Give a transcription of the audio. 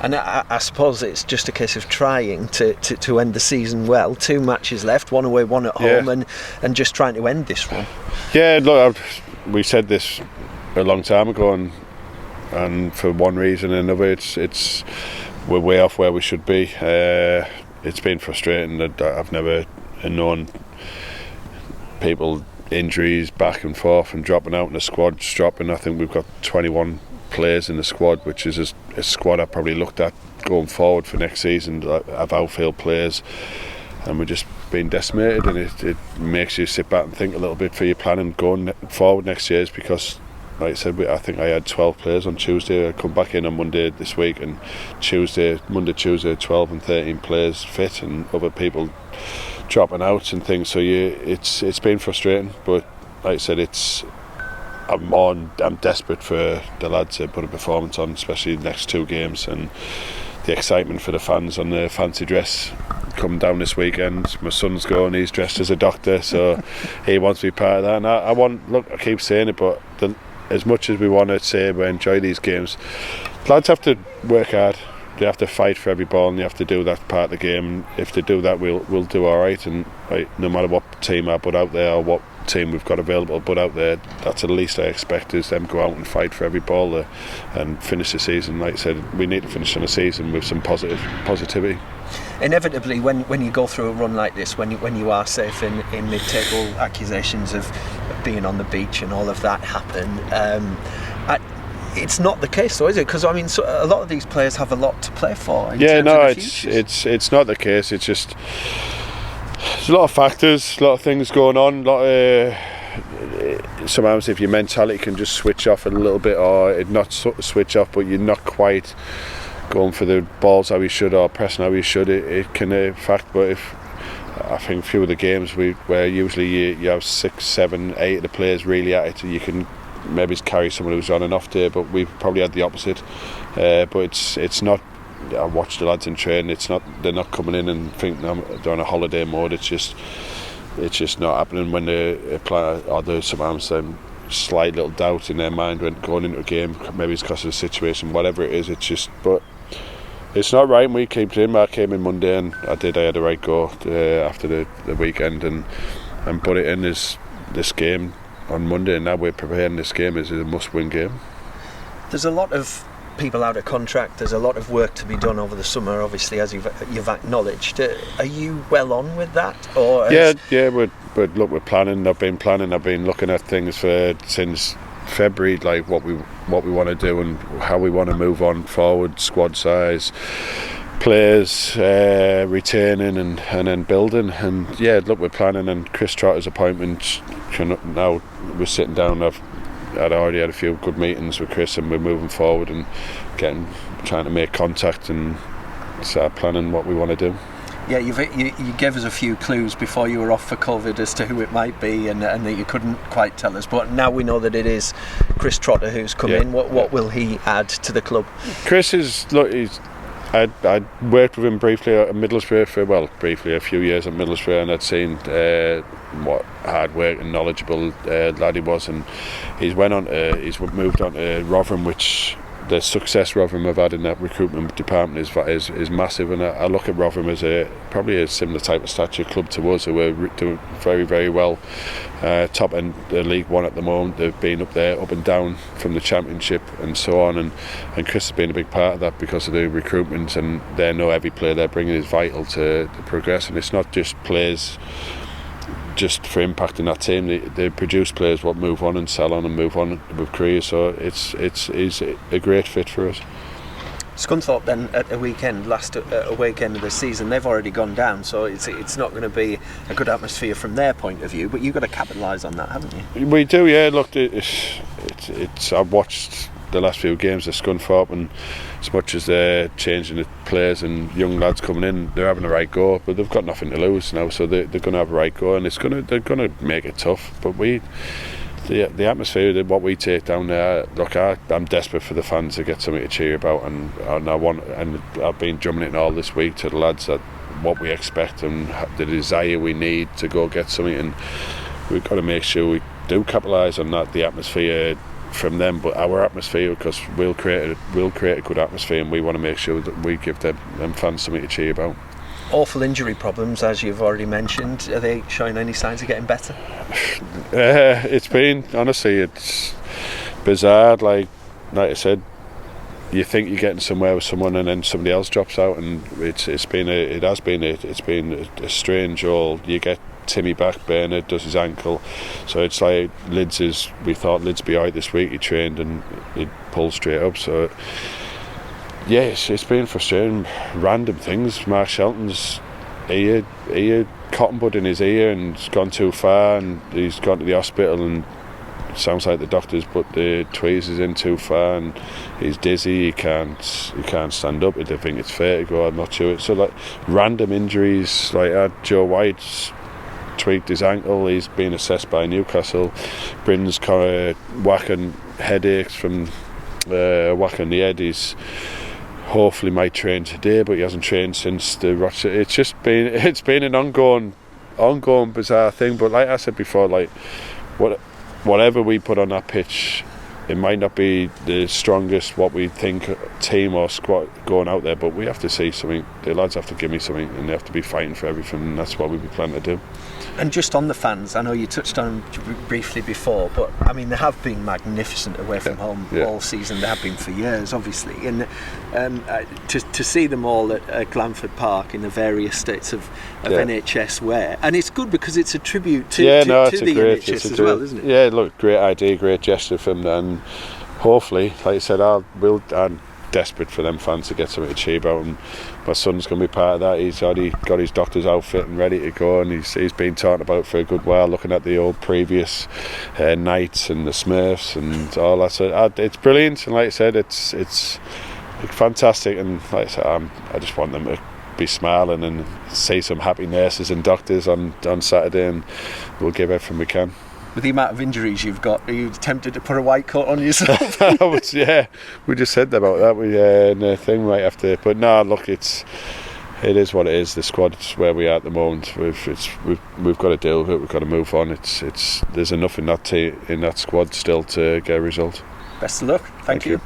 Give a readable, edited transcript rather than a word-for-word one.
And I suppose it's just a case of trying to end the season well. 2 matches left, one away, one at home, and just trying to end this one. Yeah, look, we said this a long time ago, and for one reason or another, it's we're way off where we should be. It's been frustrating that I've never known people injuries back and forth and dropping out, and the squad's dropping. I think we've got 21 players in the squad, which is a squad I probably looked at going forward for next season of outfield players, and we're just being decimated, and it makes you sit back and think a little bit for your planning going forward next year, because like I said, I think I had 12 players on Tuesday. I come back in on Monday this week, and Monday, Tuesday, 12 and 13 players fit, and other people dropping out and things. So it's been frustrating. But like I said, I'm desperate for the lads to put a performance on, especially the next 2 games, and the excitement for the fans on the fancy dress coming down this weekend. My son's going; he's dressed as a doctor, so he wants to be part of that. And I keep saying it, but as much as we want to say we enjoy these games, lads have to work hard. They have to fight for every ball, and they have to do that part of the game. And if they do that, we'll do all right. And no matter what team I put out there or what team we've got available put out there, that's the least I expect, is them go out and fight for every ball there and finish the season. Like I said, we need to finish on a season with some positivity. Inevitably, when you go through a run like this, when you are safe in mid-table, accusations of being on the beach and all of that happen. It's not the case, though, is it? Because I mean, a lot of these players have a lot to play for. It's not the case. It's just there's a lot of factors, a lot of things going on. Sometimes if your mentality can just switch off a little bit, or it not switch off, but you're not quite going for the balls how you should or pressing how you should, it can affect. But I think a few of the games where usually you have 6, 7, 8 of the players really at it, you can maybe carry someone who's on an off day, but we've probably had the opposite. But it's not. I watch the lads in training. They're not coming in and think they're on a holiday mode. It's just not happening when they apply. Or there's sometimes slight little doubt in their mind when going into a game. Maybe it's because of the situation, whatever it is. But it's not right. And we keep in. I came in Monday and I had a right go after the weekend and put it in this game on Monday, and now we're preparing this game as a must-win game. There's a lot of people out of contract. There's a lot of work to be done over the summer, obviously, as you've acknowledged. Are you well on with that? Or yeah. We're planning. I've been planning. I've been looking at things since February, like what we want to do and how we want to move on forward, squad size, players, retaining and then building. And we're planning. And Chris Trotter's appointment, now we're sitting down. I'd already had a few good meetings with Chris, and we're moving forward and trying to make contact and start planning what we want to do. Yeah, you gave us a few clues before you were off for COVID as to who it might be, and that you couldn't quite tell us. But now we know that it is Chris Trotter who's come in. What will he add to the club? Chris I'd worked with him briefly at Middlesbrough briefly a few years at Middlesbrough, and I'd seen what hard work and knowledgeable lad he was, and he's moved on to Rotherham, which the success Rotherham have had in that recruitment department is massive. And I look at Rotherham as probably a similar type of stature club to us, who are doing very, very well, top end League One at the moment. They've been up there, up and down from the Championship and so on, and Chris has been a big part of that because of the recruitment, and they know every player they're bringing is vital to progress. And it's not just players just for impact in that team. They produce players what move on and sell on and move on with careers, so it's a great fit for us. Scunthorpe then at a weekend of the season, they've already gone down, so it's not going to be a good atmosphere from their point of view, but you've got to capitalise on that, haven't you? We do, yeah. Look, I've watched the last few games of Scunthorpe, and as much as they're changing the players and young lads coming in, they're having a right go, but they've got nothing to lose now, so they're going to have a right go, and they're going to make it tough. But the atmosphere, what we take down there, look, I'm desperate for the fans to get something to cheer about, and I've been drumming it all this week to the lads that what we expect and the desire we need to go get something, and we've got to make sure we do capitalise on that. The atmosphere from them, but our atmosphere, because we'll create a good atmosphere, and we want to make sure that we give them fans something to cheer about. Awful injury problems, as you've already mentioned. Are they showing any signs of getting better? It's been, honestly, it's bizarre. Like I said, you think you're getting somewhere with someone, and then somebody else drops out, and it's been a strange all. You get Timmy back, Bernard does his ankle, so it's like we thought Lid's be out this week. He trained and he pulled straight up, so yes, it's been frustrating. Random things. Mark Shelton's ear cotton bud in his ear, and it's gone too far, and he's gone to the hospital, and it sounds like the doctors put the tweezers in too far, and he's dizzy. He can't stand up. I don't think it's fair to go. I'm not sure. So like random injuries, like Joe White's tweaked his ankle. He's been assessed by Newcastle. Bryn's kind of whacking headaches from whacking the head. He's hopefully might train today, but he hasn't trained since the Rochester. It's been an ongoing bizarre thing. But like I said before, like whatever we put on that pitch, it might not be the strongest what we think team or squad going out there, but we have to see something. The lads have to give me something, and they have to be fighting for everything, and that's what we plan to do. And just on the fans, I know you touched on them briefly before, but I mean, they have been magnificent away from home all season. They have been for years, obviously, and to see them all at Glanford Park in the various states of NHS wear, and it's good because it's a tribute to the NHS as well, isn't it? Yeah, look, great idea, great gesture from them, and hopefully, like I said, I'm desperate for them fans to get something to cheer about, and my son's going to be part of that. He's already got his doctor's outfit and ready to go, and he's been talking about it for a good while, looking at the old previous nights and the Smurfs and all that. So it's brilliant, and like I said, it's fantastic, and like I said, I just want them to be smiling and see some happy nurses and doctors on Saturday, and we'll give everything we can. With the amount of injuries you've got, are you tempted to put a white coat on yourself? We just said about that. We in the thing right after, but no, look, it is what it is. The squad's where we are at the moment. We've got to deal with it. We've got to move on. There's enough in that squad still to get a result. Best of luck. Thank you.